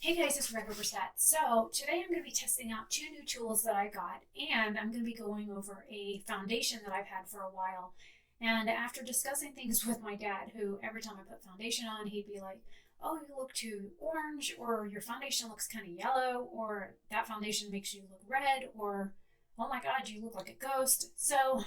Hey guys, it's Oberstadt. So today I'm going to be testing out two new tools that I got, and I'm going to be going over a foundation that I've had for a while. And after discussing things with my dad, who every time I put foundation on, he'd be like, "Oh, you look too orange," or "Your foundation looks kind of yellow," or "That foundation makes you look red," or "Oh my God, you look like a ghost." So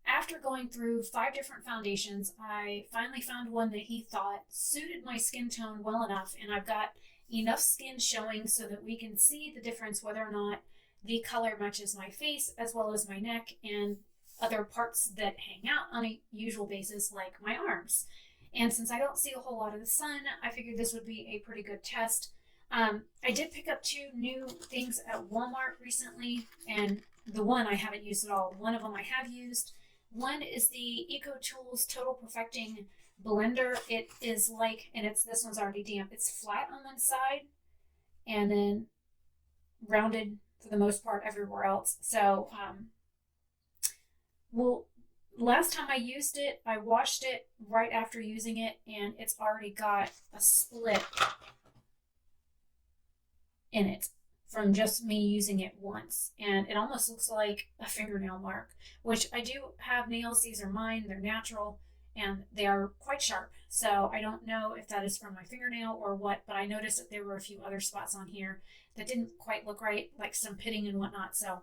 after going through 5 different foundations, I finally found one that he thought suited my skin tone well enough, and I've got enough skin showing so that we can see the difference whether or not the color matches my face as well as my neck and other parts that hang out on a usual basis, like my arms. And since I don't see a whole lot of the sun, I figured this would be a pretty good test. I did pick up two new things at Walmart recently, and the one I haven't used at all. One of them I have used. One is the EcoTools Total Perfecting Blender. It is like, and it's this one's already damp. It's flat on one side and then rounded for the most part everywhere else. So, well, last time I used it, I washed it right after using it, and it's already got a split in it from just me using it once. And it almost looks like a fingernail mark, which I do have nails. These are mine, they're natural, and they are quite sharp. So I don't know if that is from my fingernail or what, but I noticed that there were a few other spots on here that didn't quite look right, like some pitting and whatnot. So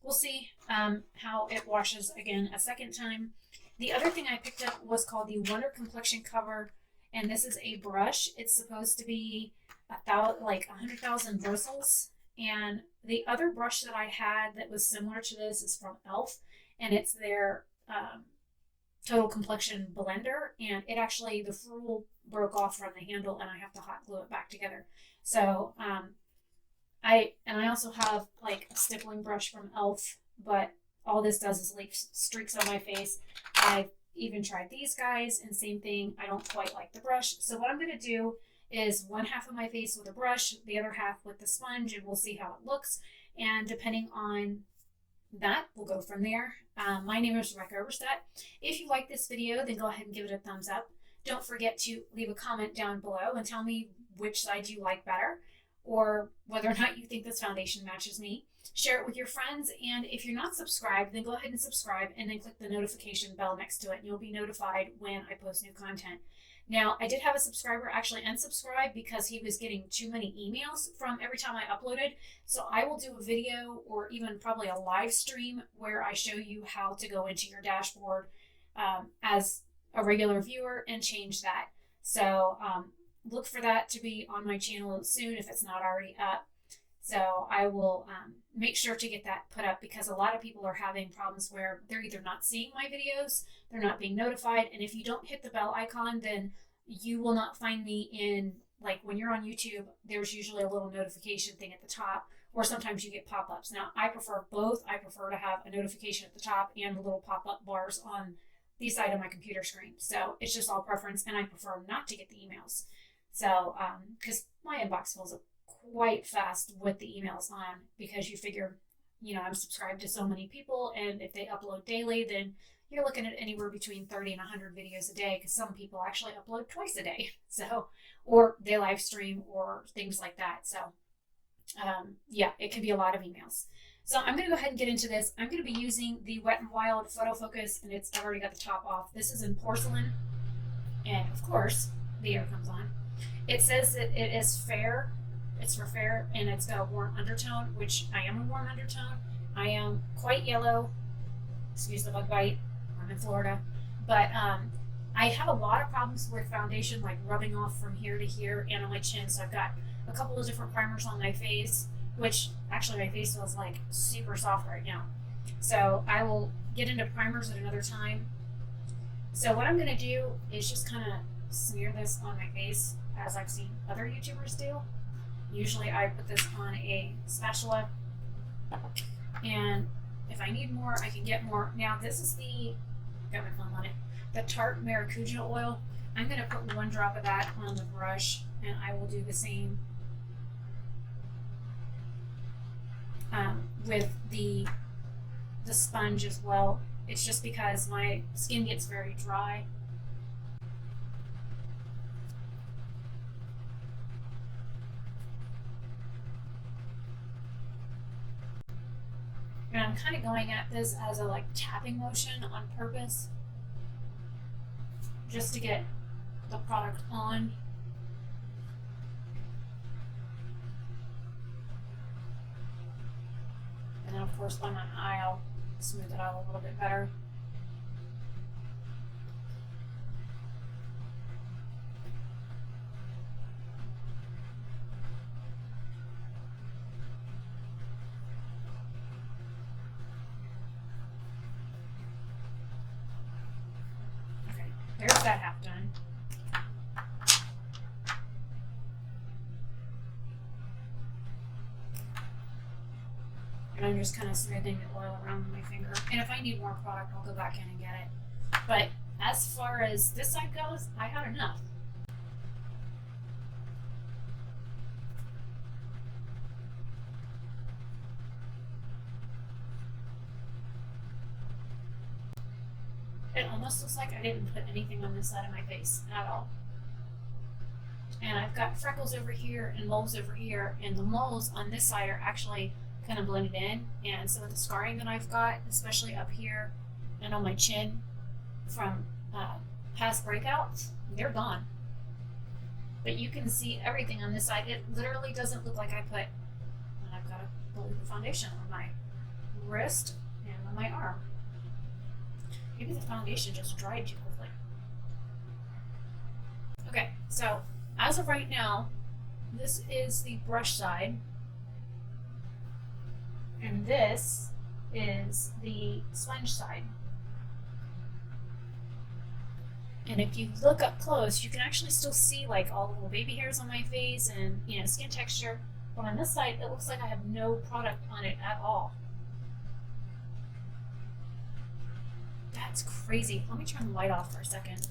we'll see how it washes again a second time. The other thing I picked up was called the Wonder Complexion Cover, and this is a brush. It's supposed to be like 100,000 bristles. And the other brush that I had that was similar to this is from Elf, and it's their Total Complexion Blender. And it actually, the ferrule broke off from the handle, and I have to hot glue it back together. So I also have like a stippling brush from Elf, but all this does is leave streaks on my face. I've even tried these guys, and same thing. I don't quite like the brush. So what I'm going to do is one half of my face with a brush, the other half with the sponge, and we'll see how it looks. And depending on that, we'll go from there. My name is Rebecca Oberstadt. If you like this video, then go ahead and give it a thumbs up. Don't forget to leave a comment down below and tell me which side you like better, or whether or not you think this foundation matches me. Share it with your friends, and if you're not subscribed, then go ahead and subscribe, and then click the notification bell next to it, and you'll be notified when I post new content. Now, I did have a subscriber actually unsubscribe because he was getting too many emails from every time I uploaded. So I will do a video or even probably a live stream where I show you how to go into your dashboard as a regular viewer and change that. So look for that to be on my channel soon if it's not already up. So I will make sure to get that put up, because a lot of people are having problems where they're either not seeing my videos, they're not being notified, and if you don't hit the bell icon, then you will not find me in, like when you're on YouTube, there's usually a little notification thing at the top, or sometimes you get pop-ups. Now, I prefer both. I prefer to have a notification at the top and the little pop-up bars on the side of my computer screen. So it's just all preference, and I prefer not to get the emails. So, because my inbox fills up quite fast with the emails on, because you figure, I'm subscribed to so many people, and if they upload daily, then you're looking at anywhere between 30 and 100 videos a day, because some people actually upload twice a day. So, or they live stream or things like that. So, yeah, it can be a lot of emails. So I'm going to go ahead and get into this. I'm going to be using the Wet n Wild photofocus, and I've already got the top off. This is in porcelain, and of course, the air comes on. It says that it is fair. It's for fair, and it's got a warm undertone, which I am a warm undertone. I am quite yellow. Excuse the bug bite. I'm in Florida. But I have a lot of problems with foundation, like rubbing off from here to here and on my chin. So I've got a couple of different primers on my face, which actually my face feels like super soft right now. So I will get into primers at another time. So what I'm going to do is just kind of smear this on my face, as I've seen other YouTubers do. Usually I put this on a spatula, and if I need more, I can get more. Now this is got my phone on it, the Tarte Maracuja oil. I'm going to put 1 drop of that on the brush, and I will do the same with the sponge as well. It's just because my skin gets very dry. And I'm kind of going at this as a like tapping motion on purpose, just to get the product on. And then of course on my eye I'll smooth it out a little bit better. Okay, there's that half done. And I'm just kind of smoothing the oil around my finger. And if I need more product, I'll go back in and get it. But as far as this side goes, I had enough. It almost looks like I didn't put anything on this side of my face at all. And I've got freckles over here and moles over here, and the moles on this side are actually kind of blended in, and some of the scarring that I've got, especially up here and on my chin from past breakouts, they're gone. But you can see everything on this side. It literally doesn't look like I put, and I've got a blue foundation on my wrist and on my arm. Maybe the foundation just dried too quickly. Okay, so as of right now, this is the brush side. And this is the sponge side. And if you look up close, you can actually still see like all the little baby hairs on my face and, you know, skin texture. But on this side, it looks like I have no product on it at all. That's crazy. Let me turn the light off for a second.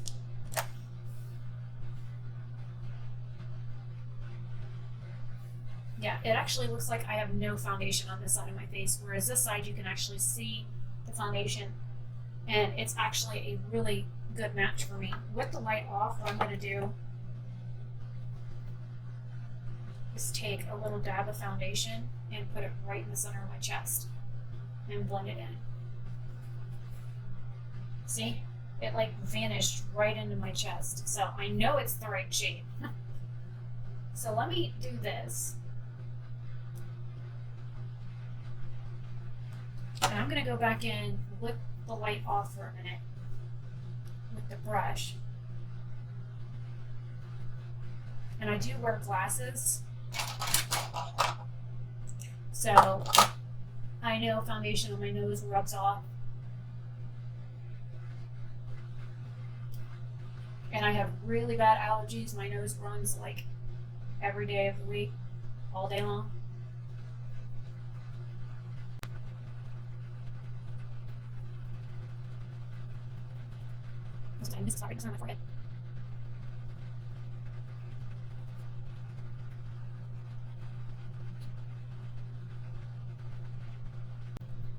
Yeah, it actually looks like I have no foundation on this side of my face, whereas this side you can actually see the foundation, and it's actually a really good match for me. With the light off, what I'm going to do is take a little dab of foundation and put it right in the center of my chest and blend it in. See? It like vanished right into my chest, so I know it's the right shade. So let me do this. And I'm going to go back in with the light off for a minute with the brush. And I do wear glasses, so I know foundation on my nose rubs off. And I have really bad allergies. My nose runs like every day of the week, all day long. This is sorry, it's on my forehead.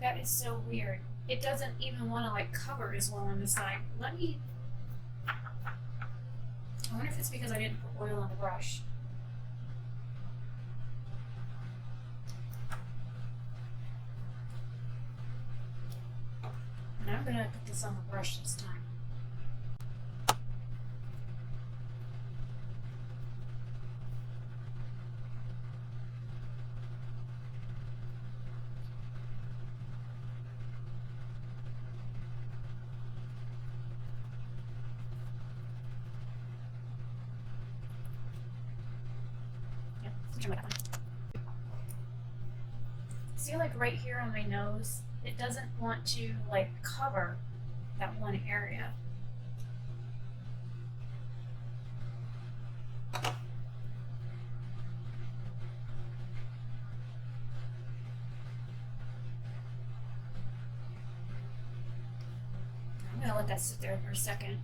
That is so weird. It doesn't even want to like cover as well on the side. Let me. I wonder if it's because I didn't put oil on the brush. And I'm gonna put this on the brush this time. See, like right here on my nose, it doesn't want to like cover that one area. I'm gonna let that sit there for a second.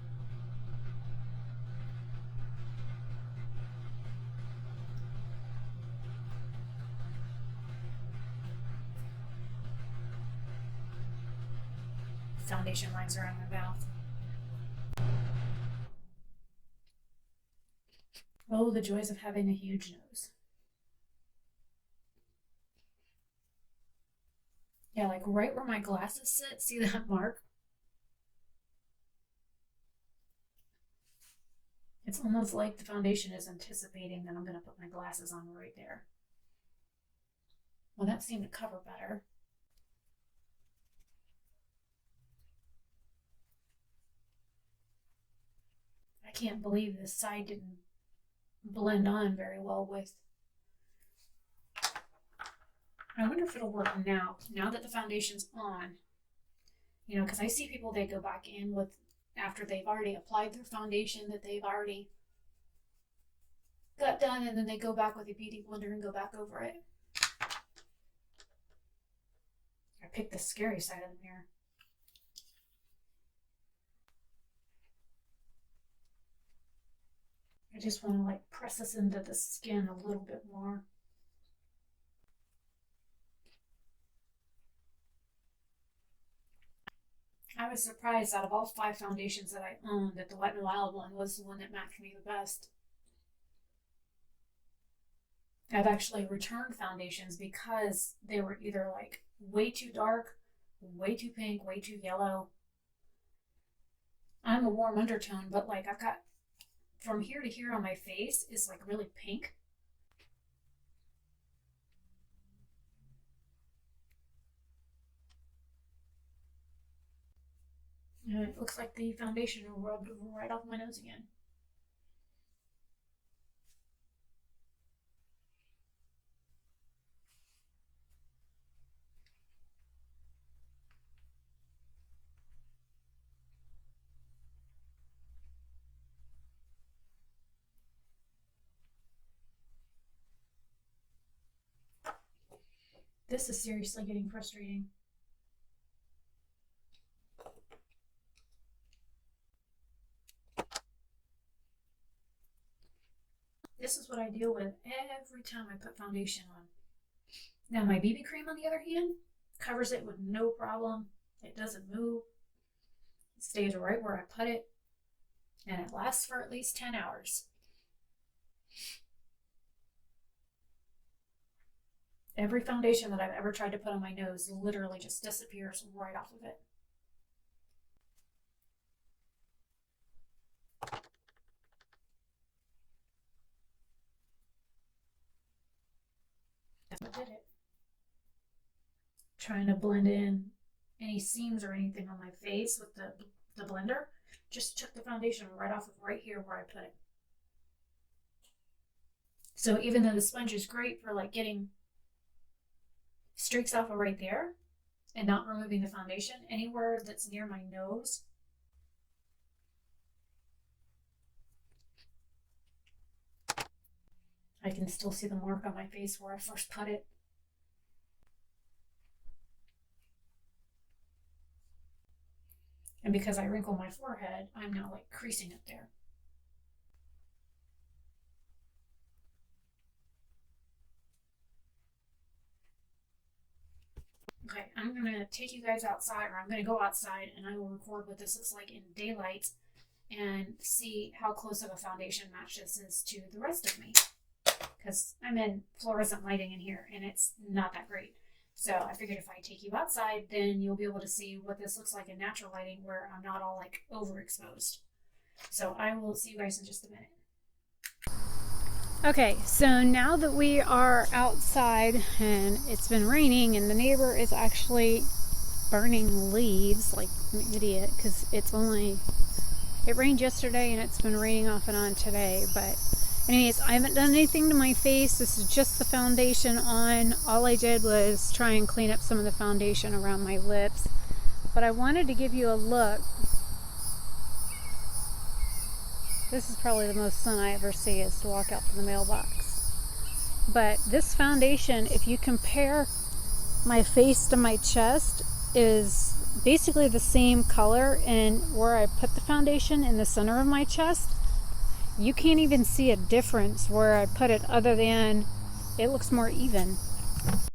Foundation lines around my mouth. Oh, the joys of having a huge nose. Yeah, like right where my glasses sit. See that mark? It's almost like the foundation is anticipating that I'm going to put my glasses on right there. Well, that seemed to cover better. I can't believe this side didn't blend on very well with. I wonder if it'll work now that the foundation's on. You know, because I see people, they go back in with, after they've already applied their foundation that they've already got done, and then they go back with a beauty blender and go back over it. I picked the scary side of the mirror. I just want to like press this into the skin a little bit more. I was surprised out of all 5 foundations that I owned that the Wet n Wild one was the one that matched me the best. I've actually returned foundations because they were either like way too dark, way too pink, way too yellow. I'm a warm undertone, but like I've got from here to here on my face is like really pink. And it looks like the foundation rubbed right off my nose again. This is seriously getting frustrating. This is what I deal with every time I put foundation on. Now my BB cream, on the other hand, covers it with no problem. It doesn't move. It stays right where I put it, and it lasts for at least 10 hours. Every foundation that I've ever tried to put on my nose literally just disappears right off of it. That's what did it. Trying to blend in any seams or anything on my face with the blender, just took the foundation right off of right here where I put it. So even though the sponge is great for like getting streaks off of right there and not removing the foundation, anywhere that's near my nose, I can still see the mark on my face where I first put it. And because I wrinkle my forehead, I'm now like creasing it there. Okay, I'm gonna take you guys outside, or I'm gonna go outside and I will record what this looks like in daylight and see how close of a foundation match this is to the rest of me. Because I'm in fluorescent lighting in here and it's not that great. So I figured if I take you outside, then you'll be able to see what this looks like in natural lighting where I'm not all like overexposed. So I will see you guys in just a minute. Okay, so now that we are outside and it's been raining and the neighbor is actually burning leaves like an idiot because it rained yesterday and it's been raining off and on today. But anyways, I haven't done anything to my face. This is just the foundation on. All I did was try and clean up some of the foundation around my lips. But I wanted to give you a look. This is probably the most sun I ever see, is to walk out to the mailbox. But this foundation, if you compare my face to my chest, is basically the same color. And where I put the foundation in the center of my chest, you can't even see a difference where I put it, other than it looks more even.